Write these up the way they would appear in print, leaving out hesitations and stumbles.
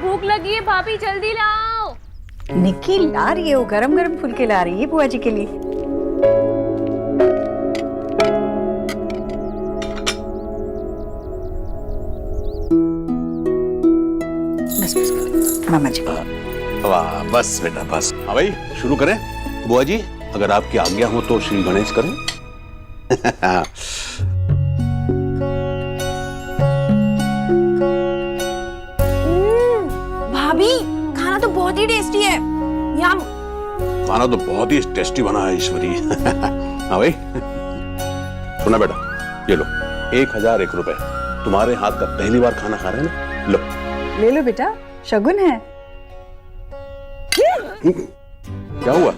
भूख लगी है भाभी, जल्दी लाओ। निक्की ला रही है, वो गरम गरम फुलके ला रही है बुआ जी के लिए। बस बस मामा जी। वाह बस बेटा बस। हाँ भाई शुरू करें। बुआ जी अगर आपकी आज्ञा हो तो श्री गणेश करें। भाभी खाना तो बहुत ही टेस्टी है। यम। खाना तो बहुत ही टेस्टी बना है ईश्वरी। हाँ भाई सुना बेटा, ये लो 1001 रुपए, तुम्हारे हाथ का पहली बार खाना खा रहे हैं ना, लो ले लो बेटा, शगुन है। क्या हुआ,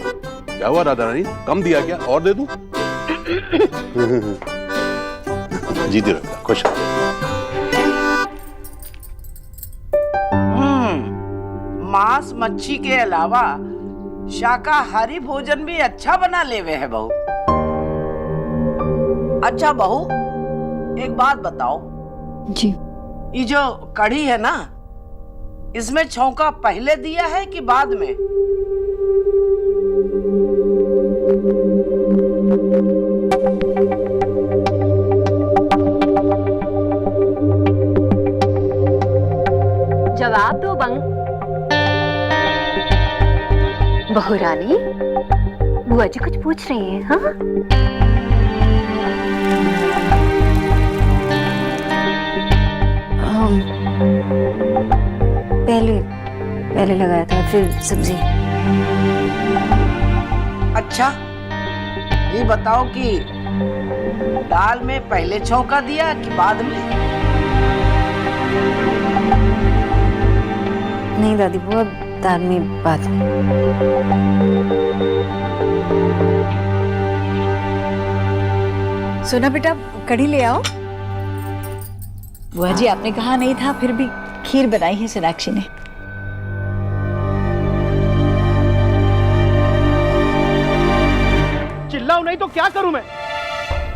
क्या हुआ राधा रानी, कम दिया क्या, और दे दूं? जीती रहो, खुश रहो। मांस मच्छी के अलावा शाकाहारी भोजन भी अच्छा बना लेवे है बहू। अच्छा बहू एक बात बताओ जी। ये जो कढ़ी है ना, इसमें छौंका पहले दिया है कि बाद में? जवाब दो बंग। बहू रानी, बुआ जी कुछ पूछ रही है। हाँ पहले लगाया था फिर सब्जी। अच्छा ये बताओ कि दाल में पहले छौंका दिया कि बाद में? नहीं दादी बुआ, दाल में बात। सुना बेटा, कढ़ी ले आओ। बुआ जी आपने कहा नहीं था, फिर भी खीर बनाई है सोनाक्षी ने। चिल्लाऊं नहीं तो क्या करूं मैं?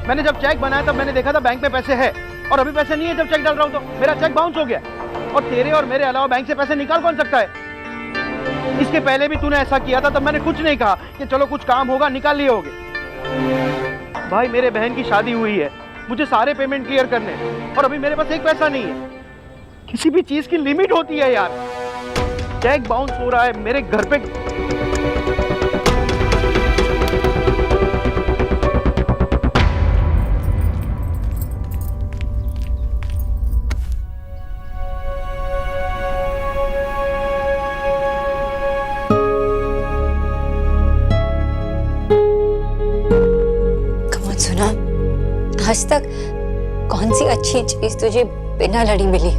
मैंने जब चेक बनाया तब मैंने देखा था बैंक में पैसे है, और अभी पैसे नहीं है जब चेक डाल रहा हूं तो मेरा चेक बाउंस हो गया। और तेरे और मेरे अलावा बैंक से पैसे निकाल कौन सकता है? इसके पहले भी तूने ऐसा किया था, तब मैंने कुछ नहीं कहा कि चलो कुछ काम होगा निकाल लिए होगे। भाई मेरे बहन की शादी हुई है, मुझे सारे पेमेंट क्लियर करने हैं, और अभी मेरे पास एक पैसा नहीं है। किसी भी चीज की लिमिट होती है यार। चेक बाउंस हो रहा है मेरे घर पे। सुना, आज तक कौन सी अच्छी चीज तुझे बिना लड़ी मिली?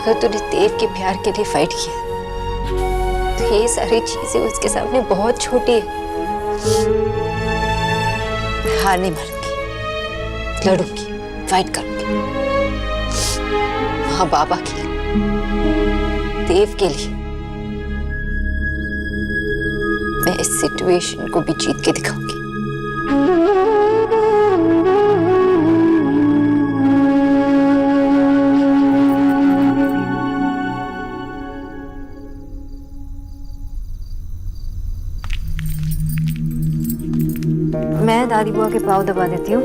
अगर तूने देव के प्यार के लिए फाइट किया तो ये सारी चीजें उसके सामने बहुत छोटी है। हार नहीं मानूंगी, लड़ूंगी, फाइट करूंगी। हाँ बाबा के लिए, देव के लिए। मैं इस सिचुएशन को भी जीत के दिखाऊंगी। मैं दादी बुआ के पाँव दबा देती हूँ,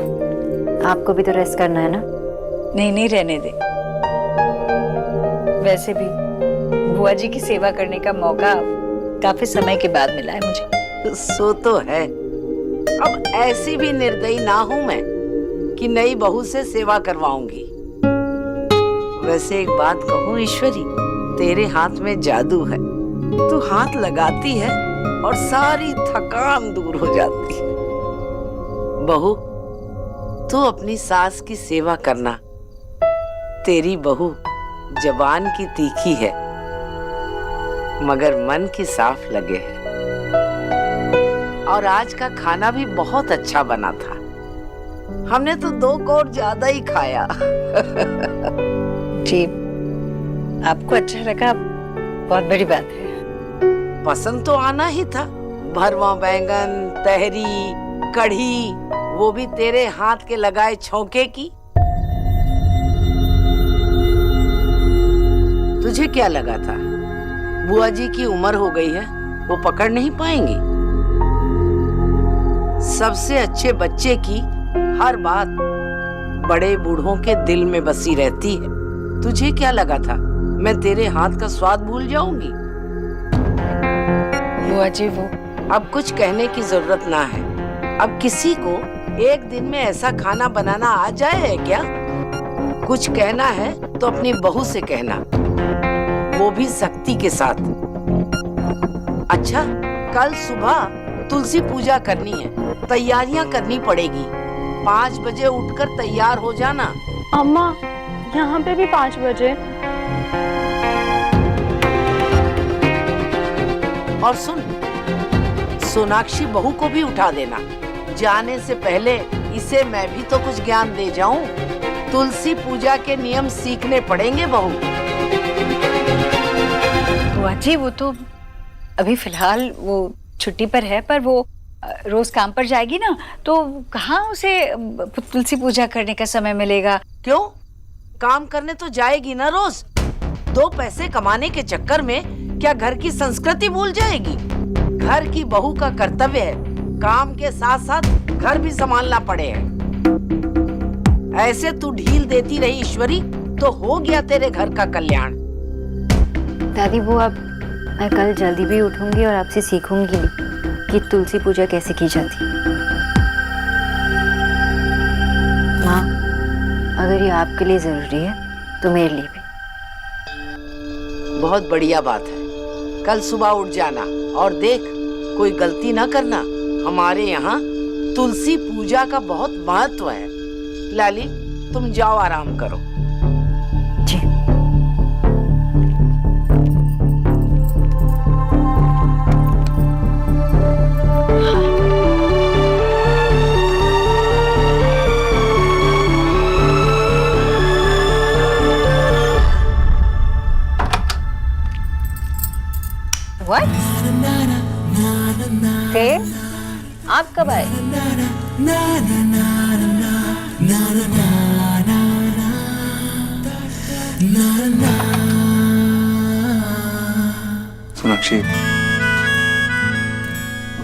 आपको भी तो रेस्ट करना है ना। नहीं नहीं रहने दे, वैसे भी बुआ जी की सेवा करने का मौका काफी समय के बाद मिला है मुझे। सो तो है, अब ऐसी भी निर्दयी ना हूं मैं कि नई बहू से सेवा करवाऊंगी। वैसे एक बात कहूं ईश्वरी, तेरे हाथ में जादू है। तू हाथ लगाती है और सारी थकान दूर हो जाती है। बहू तू अपनी सास की सेवा करना। तेरी बहू जबान की तीखी है मगर मन की साफ लगे है। और आज का खाना भी बहुत अच्छा बना था। हमने तो 2 कौर ज्यादा ही खाया। जी आपको अच्छा लगा बहुत बड़ी बात है। पसंद तो आना ही था। भरवा बैंगन, तहरी, कढ़ी, वो भी तेरे हाथ के लगाए छौके की। तुझे क्या लगा था बुआ जी की उम्र हो गई है, वो पकड़ नहीं पाएंगी? सबसे अच्छे बच्चे की हर बात बड़े बूढ़ों के दिल में बसी रहती है। तुझे क्या लगा था मैं तेरे हाथ का स्वाद भूल जाऊंगी? बुआ जी वो अब कुछ कहने की जरूरत ना है। अब किसी को एक दिन में ऐसा खाना बनाना आ जाए है क्या? कुछ कहना है तो अपनी बहू से कहना, वो भी सख्ती के साथ। अच्छा, कल सुबह तुलसी पूजा करनी है, तैयारियां करनी पड़ेगी। 5 बजे उठकर तैयार हो जाना। अम्मा, यहाँ पे भी 5 बजे। और सुन, सोनाक्षी बहू को भी उठा देना। जाने से पहले इसे मैं भी तो कुछ ज्ञान दे जाऊं। तुलसी पूजा के नियम सीखने पड़ेंगे बहू। बुआ जी वो तो अभी फिलहाल वो छुट्टी पर है, पर वो रोज काम पर जाएगी ना, तो कहाँ उसे तुलसी पूजा करने का समय मिलेगा? क्यों? काम करने तो जाएगी ना रोज। 2 पैसे कमाने के चक्कर में क्या घर की संस्कृति भूल जाएगी? घर की बहू का कर्तव्य है काम के साथ साथ घर भी संभालना पड़े है। ऐसे तू ढील देती रही ईश्वरी तो हो गया तेरे घर का कल्याण। दादी वो अब मैं कल जल्दी भी उठूंगी और आपसे सीखूंगी भी कि तुलसी पूजा कैसे की जाती है। माँ, अगर ये आपके लिए जरूरी है तो मेरे लिए भी। बहुत बढ़िया बात है। कल सुबह उठ जाना और देख कोई गलती ना करना। हमारे यहाँ तुलसी पूजा का बहुत महत्व है। लाली, तुम जाओ आराम करो। जी। What? फिर आप कब आए? सोनाक्षी,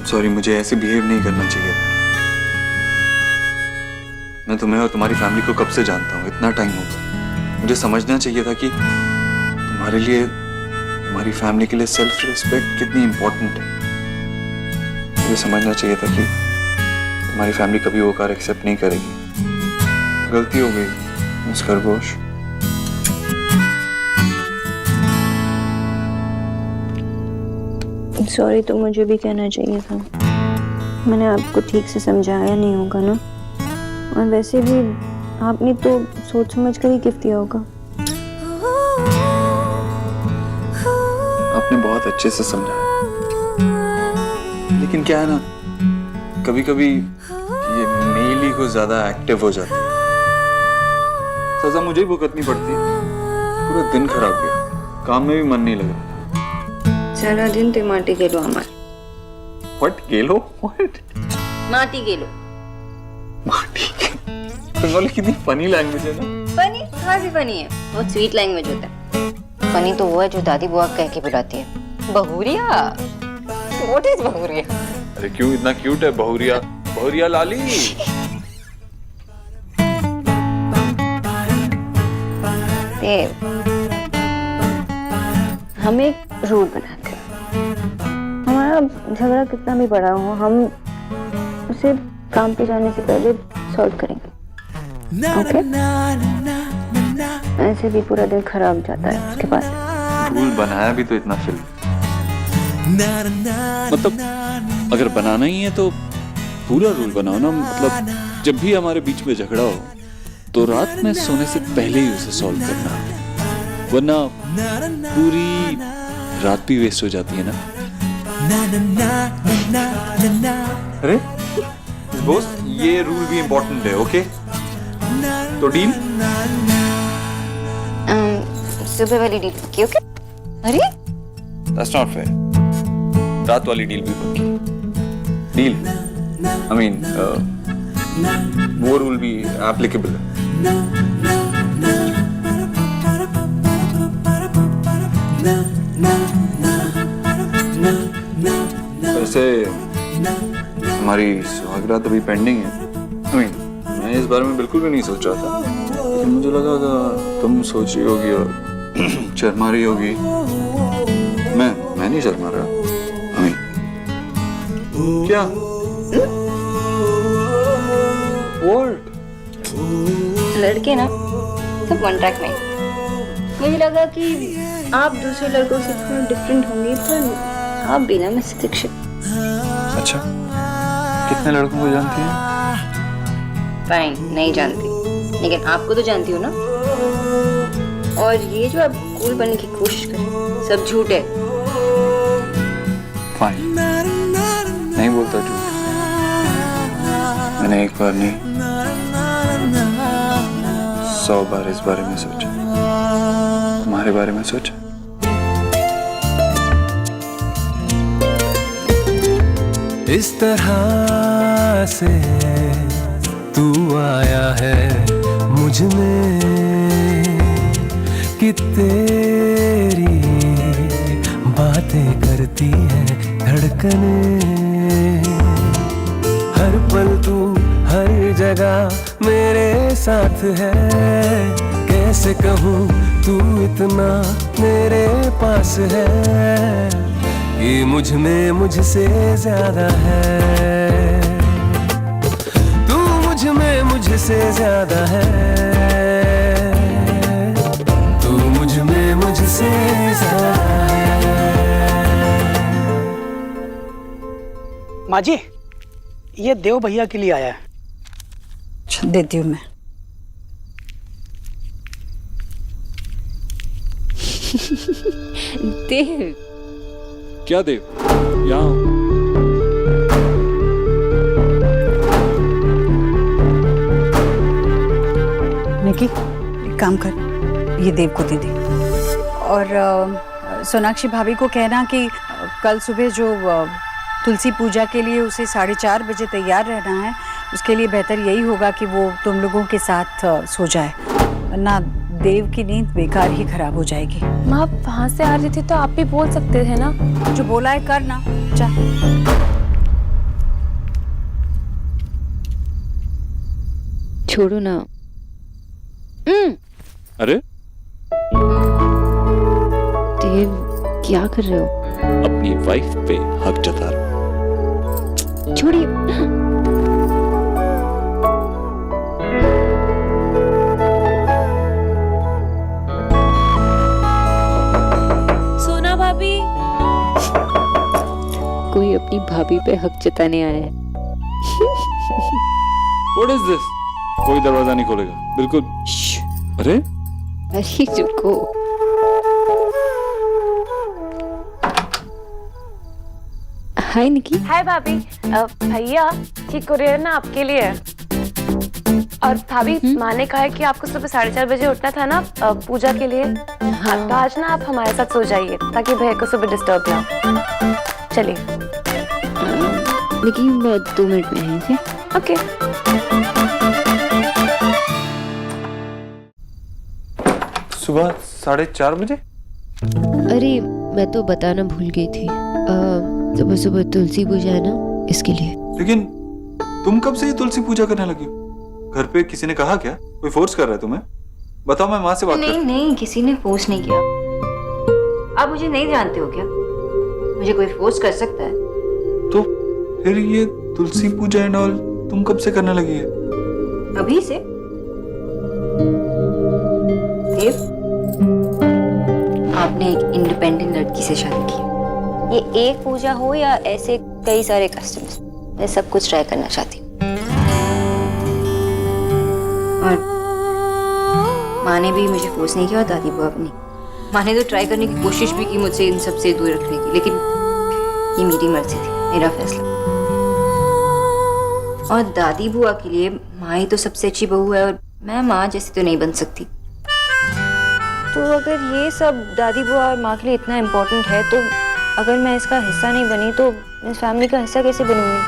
सॉरी, मुझे ऐसे बिहेव नहीं करना चाहिए था। मैं तुम्हें और तुम्हारी फैमिली को कब से जानता हूँ, इतना टाइम हो गया। मुझे समझना चाहिए था कि तुम्हारे लिए, तुम्हारी फैमिली के लिए सेल्फ रिस्पेक्ट कितनी इंपॉर्टेंट है। मुझे समझना चाहिए था कि तुम्हारी फैमिली कभी वो कार एक्सेप्ट नहीं करेगी। गलती हो गई मिस खरगोश। सॉरी तो मुझे भी कहना चाहिए था। मैंने आपको ठीक से समझाया नहीं होगा ना, और वैसे भी आपने तो सोच समझ कर ही गिफ्ट दिया होगा। आपने बहुत अच्छे से समझाया, लेकिन क्या है ना, कभी कभी ये मेल ही कुछ ज्यादा एक्टिव हो जाता है। सजा मुझे ही भुगतनी पड़ती है। पूरा दिन खराब गया, काम में भी मन नहीं लगा। सारा दिन ते माटी गेलो हमार। What? गेलो? What? माटी गेलो। माटी? बंगाली कितनी फनी लैंग्वेज है ना। फनी? कहाँ से फनी है? बहुत स्वीट लैंग्वेज होता है। फनी तो वो है जो दादी बुआ कह के बुलाती है। बहुरिया? What is बहुरिया? अरे क्यों इतना क्यूट है बहुरिया? बहुरिया लाली। हम एक रूल बनाते हैं, हमारा झगड़ा कितना भी बड़ा हो, हम उसे काम पे जाने से पहले सॉल्व करेंगे। ओके? ऐसे भी पूरा दिन खराब जाता है उसके बाद। रूल बनाया भी तो इतना फिल्म, मतलब अगर बनाना ही है तो पूरा रूल बनाओ ना। मतलब जब भी हमारे बीच में झगड़ा हो तो रात में सोने से पहले ही उसे सॉल्व करना, वरना पूरी रात भी वेस्ट हो जाती है ना। अरे दोस्त, ये रूल भी इम्पोर्टेंट है। ओके तो डील? सुबह वाली डील की? ओके? अरे दैट्स नॉट फेयर। रात वाली डील भी पक्की। डील आई मीन वो रूल भी एप्लीकेबल है। वैसे हमारी सुहागरात अभी पेंडिंग है। I mean, मैं इस बारे में बिल्कुल भी नहीं सोच रहा था, लेकिन मुझे लगा था तुम सोच रही होगी और शर्मा रही होगी। मैं नहीं शर्मा रहा। I mean, क्या What? लड़के ना सब वन ट्रैक में। मुझे लगा कि आप दूसरे लड़कों से थोड़ा डिफरेंट होंगे, पर आप भी ना मिस दीक्षित। अच्छा, कितने लड़कों को जानती हैं? फाइन, नहीं जानती, लेकिन आपको तो जानती हो ना। और ये जो आप कूल बनने की कोशिश कर रहे हैं, सब झूठ है। फाइन, नहीं बोलता झूठ। मैंने एक बार नहीं 100 बार इस बारे में सोचा, तुम्हारे बारे में सोचा। इस तरह से तू आया है मुझ में कि तेरी बातें करती हैं धड़कने। हर पल तू हर जगह मेरे साथ है, कैसे कहूँ तू इतना मेरे पास है कि मुझ में मुझसे ज्यादा है। तू मुझ में मुझसे ज्यादा है, तू मुझ में मुझसे ज्यादा है। माँ जी, ये देव भैया के लिए आया है। देती हूँ मैं। देव, क्या देव? यहाँ निकी, एक काम कर, ये देव को दे दे। और सोनाक्षी भाभी को कहना कि कल सुबह जो तुलसी पूजा के लिए उसे 4:30 बजे तैयार रहना है, उसके लिए बेहतर यही होगा कि वो तुम लोगों के साथ सो जाए, वरना देव की नींद बेकार ही खराब हो जाएगी। माँ वहाँ से आ रही थी तो आप भी बोल सकते थे ना। जो बोला है करना, जा। छोड़ो ना। अरे देव, क्या कर रहे हो? अपनी वाइफ पे हक जता रहा हूं। छोड़िए। सोना भाभी, कोई अपनी भाभी पे हक जताने आया है। What is this? कोई दरवाजा नहीं खोलेगा, बिल्कुल। अरे अरे रुको। हाय निकी। हाय भाभी। भैया ये कुरियर ना आपके लिए है। और भाभी, माँ ने कहा है कि आपको सुबह 4:30 बजे उठना था ना पूजा के लिए। हाँ। तो आज ना आप हमारे साथ सो जाइए ताकि भैया को सुबह डिस्टर्ब ना हो। चलिए। लेकिन मैं 2 मिनट में आई थी। ओके। सुबह 4:30 बजे? अरे मैं तो बताना भूल गई थी, सुबह सुबह तुलसी पूजा है ना, इसके लिए। लेकिन तुम कब से ये तुलसी पूजा करने लगी हो? घर पे किसी ने कहा क्या? कोई फोर्स कर रहा है तुम्हें? बताओ, मैं माँ से बात नहीं नहीं, किसी ने फोर्स नहीं किया। आप मुझे नहीं जानते हो क्या? मुझे कोई फोर्स कर सकता है? तो फिर ये तुलसी पूजा एंड ऑल तुम कब से करने लगी है? अभी से। देव, आपने एक इंडिपेंडेंट लड़की से शादी की। ये एक पूजा हो या ऐसे कई सारे कस्टम्स, मैं सब कुछ ट्राई करना चाहती हूँ। और माँ ने भी मुझे फोर्स नहीं किया और दादी बुआ भी नहीं। माँ ने तो ट्राई करने की कोशिश भी की मुझसे इन सब से दूर रखने की, लेकिन ये मेरी मर्जी थी, मेरा फैसला। और दादी बुआ के लिए माँ ही तो सबसे अच्छी बहू है, और मैं माँ जैसी तो नहीं बन सकती। तो अगर ये सब दादी बुआ और माँ के लिए इतना इम्पोर्टेंट है, तो अगर मैं इसका हिस्सा नहीं बनी तो इस फैमिली का हिस्सा कैसे बनूंगी?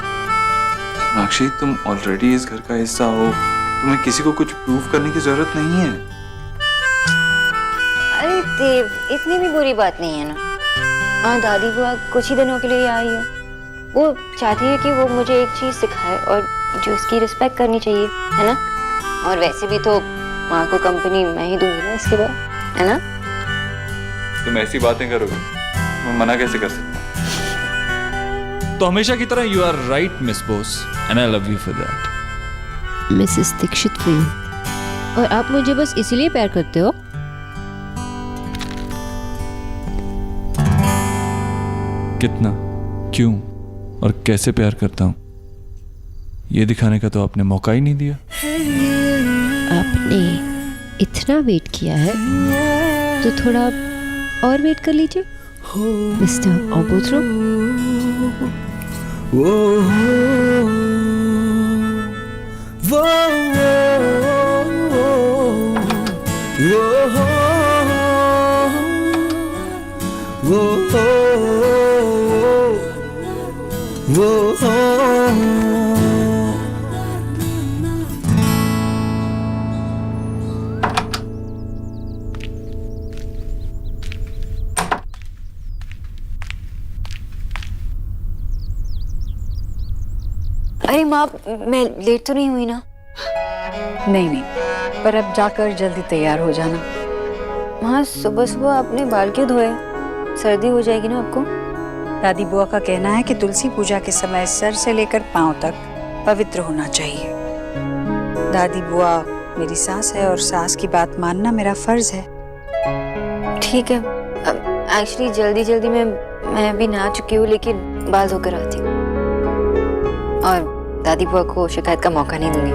सोनाक्षी, तुम ऑलरेडी इस घर का हिस्सा हो, तुम्हें किसी को कुछ प्रूव करने की जरूरत नहीं है। अरे देव, इतनी भी बुरी बात नहीं है ना। हाँ, दादी बुआ कुछ ही दिनों के लिए आई है। वो चाहती है कि वो मुझे एक चीज सिखाए और जो इसकी रिस्पेक्ट करनी चाहिए, है ना? और वैसे भी तो माँ को कंपनी मैं ही दूंगी ना इसके बाद, है ना? तुम ऐसी बातें करोगे, मैं मना कैसे कर सकता? तो हमेशा की तरह you are right miss Bose and I love you for that. Mrs Dikshit for you. और आप मुझे बस इसीलिए प्यार करते हो? कितना, क्यों और कैसे प्यार करता हूं ये दिखाने का तो आपने मौका ही नहीं दिया। आपने इतना वेट किया है तो थोड़ा और वेट कर लीजिए मिस्टर ऑबोथ्रो। अरे माँ, मैं लेट तो नहीं हुई ना? नहीं नहीं, पर अब जाकर जल्दी तैयार हो जाना। माँ, सुबह सुबह आपने बाल क्यों धोए? सर्दी हो जाएगी ना आपको। दादी बुआ का कहना है कि तुलसी पूजा के समय सर से लेकर पांव तक पवित्र होना चाहिए। दादी बुआ मेरी सास है और सास की बात मानना मेरा फर्ज है। ठीक है, एक्चुअली जल्दी जल्दी में मैं भी नहा चुकी हूँ, लेकिन बाल धोकर आती हूँ और दादी बुआ को शिकायत का मौका नहीं दूंगी।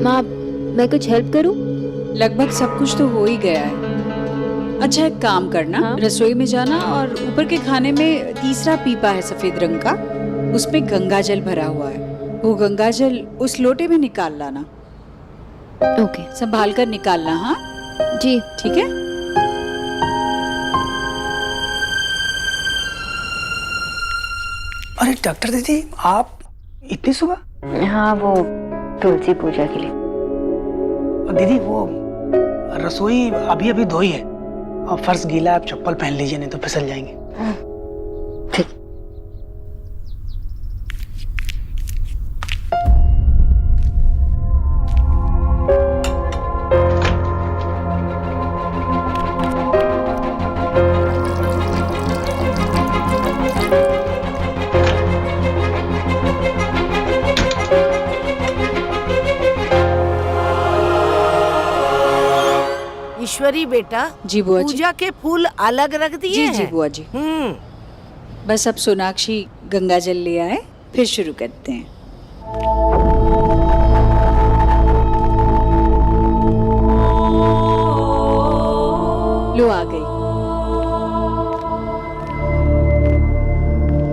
माँ, मैं कुछ हेल्प करूं? लगभग सब कुछ तो हो ही गया है। अच्छा, एक काम करना, हाँ? रसोई में जाना और ऊपर के खाने में तीसरा पीपा है सफेद रंग का, उसमें गंगा जल भरा हुआ है। वो गंगा जल उस लोटे में निकाल लाना। ओके, संभाल कर निकालना। हाँ जी ठीक है। अरे डॉक्टर दीदी, आप इतनी सुबह? हाँ, वो तुलसी पूजा के लिए। दीदी, वो रसोई अभी अभी धोई है और फर्श गीला, आप चप्पल पहन लीजिए नहीं तो फिसल जाएंगे। ठीक। ईश्वरी बेटा, जी बुआ जी। पूजा के फूल अलग रख दिए जी हैं? जी बुआ जी। बस अब सोनाक्षी गंगा जल ले आए, फिर शुरू करते हैं। लो आ गई।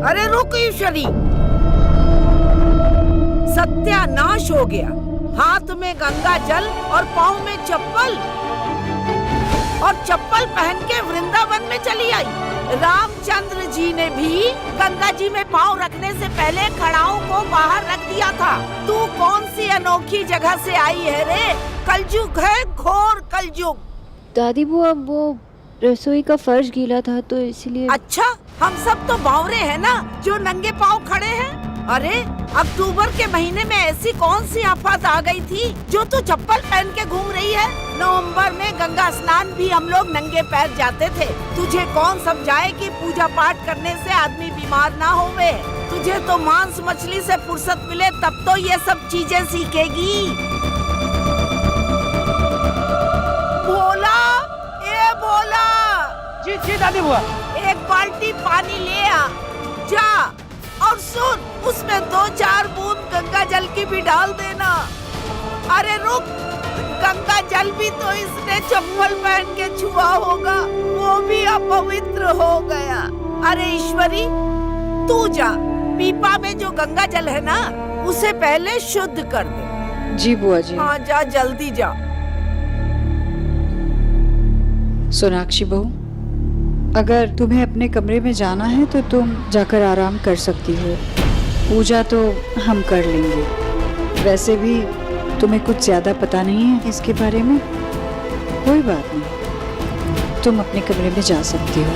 अरे रुक ईश्वरी, सत्यानाश हो गया। हाथ में गंगा जल और पाँव में चप्पल, और चप्पल पहन के वृंदावन में चली आई। रामचंद्र जी ने भी गंगा जी में पाँव रखने से पहले खड़ाओं को बाहर रख दिया था। तू कौन सी अनोखी जगह से आई है रे? कलयुग है, घोर कलयुग। दादी बुआ, वो रसोई का फर्श गीला था तो इसलिए। अच्छा, हम सब तो बावरे हैं ना जो नंगे पाँव खड़े हैं। अरे अक्टूबर के महीने में ऐसी कौन सी आफत आ गई थी जो तू चप्पल पहन के घूम रही है? नवंबर में गंगा स्नान भी हम लोग नंगे पैर जाते थे। तुझे कौन समझाए कि पूजा पाठ करने से आदमी बीमार ना होवे? तुझे तो मांस मछली से फुर्सत मिले तब तो ये सब चीजें सीखेगी। भोला, ए भोला। जी जी दादी बुआ। एक बाल्टी पानी ले आ, जा, और सुन, उसमें 2-4 बूंद गंगा जल की भी डाल देना। अरे रुक, गंगा जल भी तो इसने चप्पल पहन के छुआ होगा, वो भी अपवित्र हो गया। अरे ईश्वरी, तू जा, पीपा में जो गंगा जल है ना, उसे पहले शुद्ध कर दे। जी बुआ जी। हाँ जा, जल्दी जा। सोनाक्षी बहू, अगर तुम्हें अपने कमरे में जाना है तो तुम जाकर आराम कर सकती हो। पूजा तो हम कर लेंगे। वैसे भी तुम्हें कुछ ज्यादा पता नहीं है इसके बारे में। कोई बात नहीं, तुम अपने कमरे में जा सकती हो।